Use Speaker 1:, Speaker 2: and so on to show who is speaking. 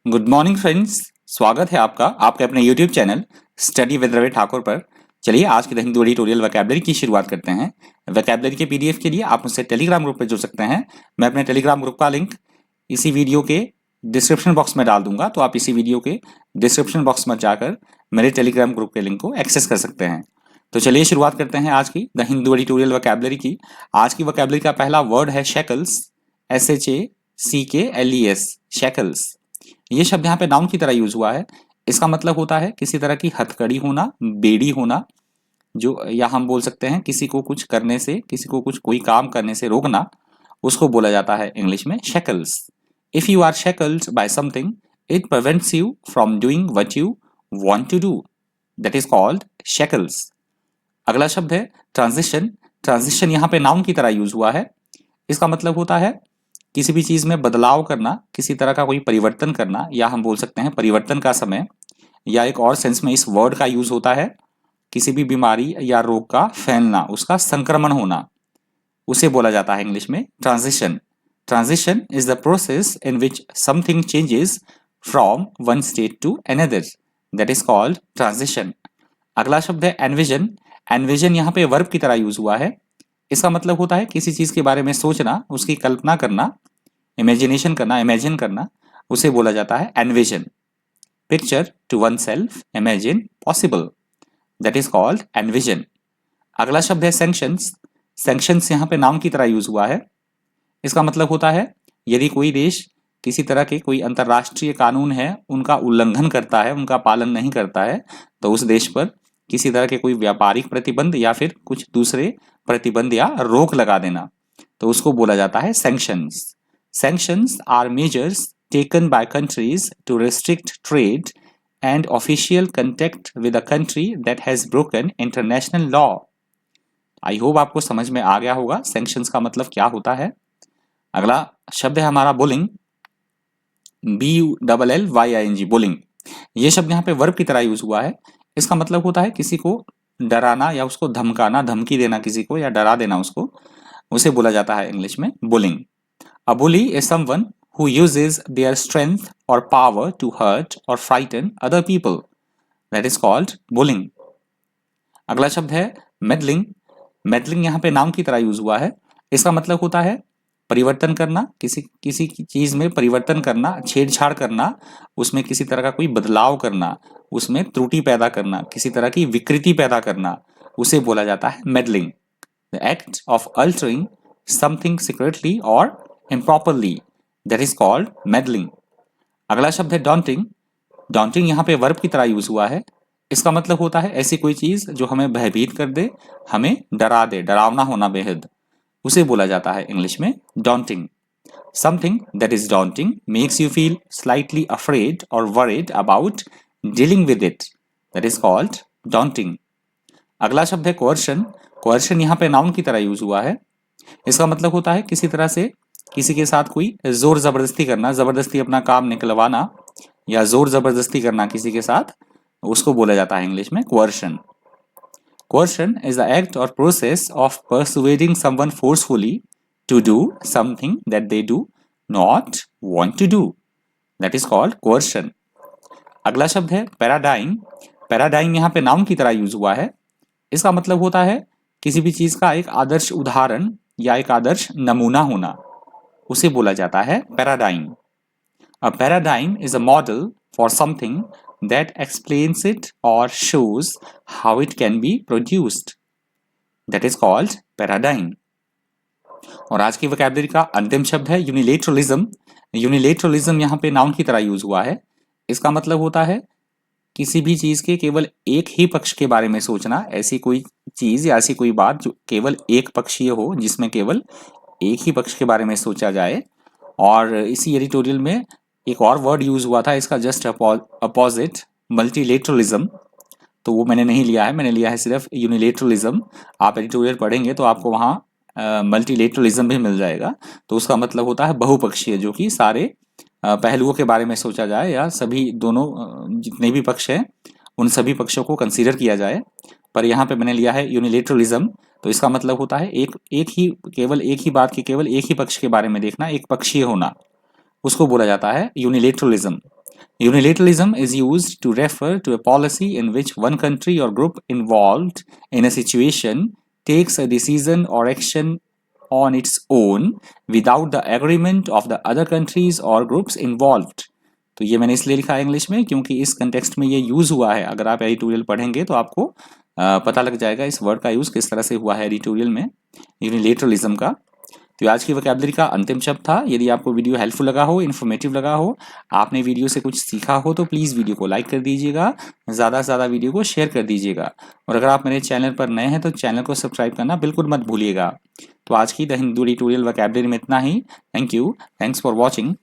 Speaker 1: Good morning friends. स्वागत है आपका आपके अपने YouTube channel study with Ravi Thakur पर। चलिए आज के हिंदी एडिटोरियल वोकैबुलरी की शुरुआत करते हैं। वोकैबुलरी के पीडीएफ के लिए आप मुझसे टेलीग्राम ग्रुप पर जुड़ सकते हैं। मैं अपने टेलीग्राम ग्रुप का लिंक इसी वीडियो के डिस्क्रिप्शन बॉक्स में डाल दूंगा, तो आप इसी वीडियो के डिस्क्रिप्शन बॉक्स में जाकर मेरे टेलीग्राम ग्रुप के लिंक को एक्सेस कर सकते हैं। तो चलिए शुरुआत करते हैं आज की द हिंदू एडिटोरियल वोकैबुलरी की। आज की वोकैबुलरी का पहला वर्ड है शेकल्स, SHACKLES, शेकल्स। ये शब्द यहाँ पे नाउन की तरह यूज हुआ है। इसका मतलब होता है किसी तरह की हथकड़ी होना, बेड़ी होना, जो या हम बोल सकते हैं किसी को कुछ करने से, किसी को कुछ कोई काम करने से रोकना, उसको बोला जाता है इंग्लिश में shackles. If you are shackled by something it prevents you from doing what you want to do, that is called shackles. अगला शब्द है ट्रांजिशन। ट्रांजिशन यहाँ पे नाउन की तरह यूज हुआ है। इसका मतलब होता है किसी भी चीज में बदलाव करना, किसी तरह का कोई परिवर्तन करना, या हम बोल सकते हैं परिवर्तन का समय, या एक और सेंस में इस वर्ड का यूज होता है किसी भी बीमारी या रोग का फैलना, उसका संक्रमण होना, उसे बोला जाता है इंग्लिश में transition. Transition is the process in which something changes from one state to another, that is called transition. अगला शब्द है एनविजन। एनविजन यहाँ पे वर्ब की तरह यूज हुआ है। इसका मतलब होता है किसी चीज के बारे में सोचना, उसकी कल्पना करना, इमेजिनेशन करना, इमेजिन करना, उसे बोला जाता है envision. Picture to oneself, imagine, possible, that is called envision. अगला शब्द है सैंक्शंस। सैंक्शंस यहाँ पे नाउन की तरह यूज हुआ है। इसका मतलब होता है यदि कोई देश किसी तरह के कोई अंतर्राष्ट्रीय कानून है उनका उल्लंघन करता है, उनका पालन नहीं करता है, तो उस देश पर किसी तरह के कोई व्यापारिक प्रतिबंध या फिर कुछ दूसरे प्रतिबंध या रोक लगा देना, तो उसको बोला जाता है sanctions. Sanctions are measures taken by countries to restrict trade and official contact with a country that has broken international law. I hope आपको समझ में आ गया होगा sanctions का मतलब क्या होता है। अगला शब्द है हमारा बुलिंग, BULLYING, बुलिंग। ये शब्द यहाँ पे वर्ब की तरह यूज हुआ है। इसका मतलब होता है किसी को डराना या उसको धमकाना, धमकी देना किसी को या डरा देना उसको, उसे बोला जाता है इंग्लिश में bullying. A bully is someone who uses their strength or power to hurt or frighten other people. That is called bullying. अगला शब्द है meddling. meddling यहाँ पे नाउन की तरह यूज हुआ है। इसका मतलब होता है परिवर्तन करना, किसी चीज में परिवर्तन करना, छेड़छाड़ करना, उसमें किसी तरह का कोई बदलाव करना, उसमें त्रुटि पैदा करना, किसी तरह की विकृति पैदा करना, उसे बोला जाता है meddling. The act of altering something secretly or improperly, that is called meddling. अगला शब्द है daunting. daunting यहाँ पे वर्ब की तरह यूज हुआ है। इसका मतलब होता है ऐसी कोई चीज जो हमें भयभीत कर दे, हमें डरा दे, डरावना होना बेहद, उसे बोला जाता है इंग्लिश में daunting. Something that is daunting makes you feel slightly afraid or worried about dealing with it, that is called daunting. अगला शब्द है coercion. coercion यहाँ पे नाउन की तरह यूज हुआ है। इसका मतलब होता है किसी तरह से किसी के साथ कोई जोर जबरदस्ती करना, जबरदस्ती अपना काम निकलवाना या जोर जबरदस्ती करना किसी के साथ, उसको बोला जाता है इंग्लिश में coercion. Coercion is the act or process of persuading someone forcefully to do something that they do not want to do. That is called coercion. अगला शब्द है पैराडाइम. पैराडाइम यहाँ पे नाउन की तरह यूज हुआ है। इसका मतलब होता है किसी भी चीज का एक आदर्श उदाहरण या एक आदर्श नमूना होना, उसे बोला जाता है paradigm. A paradigm is a model for something that explains it or shows how it can be produced. That is called paradigm. और आज की वोकैबुलरी का अंतिम शब्द है यूनिलेटरलिज्म. यूनिलेटरलिज्म यहाँ पे नाउन की तरह यूज हुआ है। इसका मतलब होता है किसी भी चीज के केवल एक ही पक्ष के बारे में सोचना, ऐसी कोई चीज या ऐसी कोई बात जो केवल एक पक्षीय हो, जिसमें केवल एक ही पक्ष के बारे में सोचा जाए। और इसी एडिटोरियल में एक और वर्ड यूज हुआ था इसका जस्ट अपोजिट, मल्टीलेटरलिज्म, तो वो मैंने नहीं लिया है, मैंने लिया है सिर्फ यूनिलेटरलिज्म। आप एडिटोरियल पढ़ेंगे तो आपको वहाँ मल्टीलेटरलिज्म भी मिल जाएगा। तो उसका मतलब होता है बहुपक्षीय, जो कि सारे पहलुओं के बारे में सोचा जाए या सभी दोनों जितने भी पक्ष हैं उन सभी पक्षों को कंसीडर किया जाए। पर यहाँ पे मैंने लिया है यूनिलेटरलिज्म, तो इसका मतलब होता है केवल एक ही बात के केवल एक ही पक्ष के बारे में देखना, एक पक्षीय होना, उसको बोला जाता है यूनिलेटरलिज्म। Unilateralism is used to refer to a policy in which one country or group involved in a situation takes a decision or action on its own without the agreement of the other countries or groups involved. तो ये मैंने इसलिए लिखा है English में क्योंकि इस context में ये यूज हुआ है। अगर आप एडिटोरियल पढ़ेंगे तो आपको पता लग जाएगा इस वर्ड का यूज किस तरह से हुआ है एडिटोरियल में, यूनिलेटरलिज्म का। तो आज की वोकैबुलरी का अंतिम शब्द था। यदि आपको वीडियो हेल्पफुल लगा हो, इन्फॉर्मेटिव लगा हो, आपने वीडियो से कुछ सीखा हो, तो प्लीज़ वीडियो को लाइक कर दीजिएगा, ज़्यादा से ज़्यादा वीडियो को शेयर कर दीजिएगा। और अगर आप मेरे चैनल पर नए हैं तो चैनल को सब्सक्राइब करना बिल्कुल मत भूलिएगा। तो आज की द हिंदू एडिटोरियल वोकैबुलरी में इतना ही। Thank you, thanks for watching.